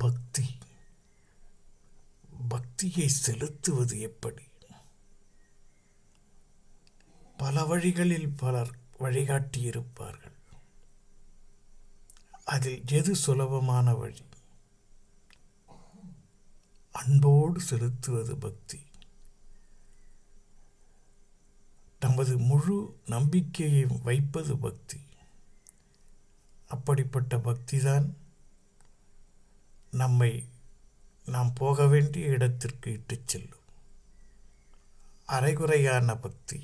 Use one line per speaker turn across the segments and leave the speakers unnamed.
பக்தி. பக்தியை செலுத்துவது எப்படி? பல வழிகளில் பலர் வழிகாட்டியிருப்பார்கள். அதில் எது சுலபமான வழி? அன்போடு செலுத்துவது பக்தி. நமது முழு நம்பிக்கையை வைப்பது பக்தி. அப்படிப்பட்ட பக்திதான் நம்மை நாம் போக வேண்டிய இடத்திற்கு இட்டுச் செல்லும். அரைகுறையான பக்தி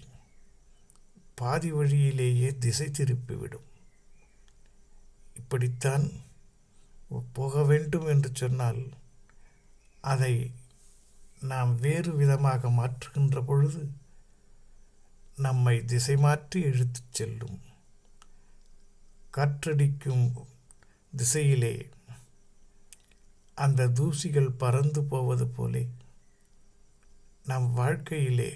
பாதி வழியிலேயே திசை திருப்பிவிடும். இப்படித்தான் போக வேண்டும் என்று சொன்னால் அதை நாம் வேறு விதமாக மாற்றுகின்ற பொழுது நம்மை திசை மாற்றி இழுத்துச் செல்லும். காற்றடிக்கும் திசையிலே அந்த தூசிகள் பறந்து போவது போலே நம் வாழ்க்கையிலே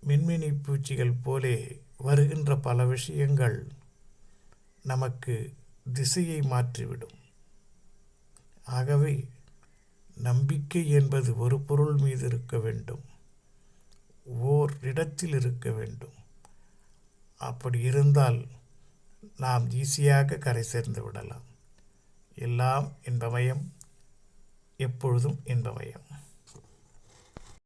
மின்மினி பூச்சிகள் போலே வருகின்ற பல விஷயங்கள் நமக்கு திசையை மாற்றிவிடும். ஆகவே நம்பிக்கை என்பது ஒரு பொருள் மீது இருக்க வேண்டும், ஓர் இடத்தில் இருக்க வேண்டும். அப்படி இருந்தால் நாம் ஈஸியாக கரை சேர்ந்து விடலாம். எல்லாம் இன்பமயம், எப்பொழுதும் இன்பமயம்.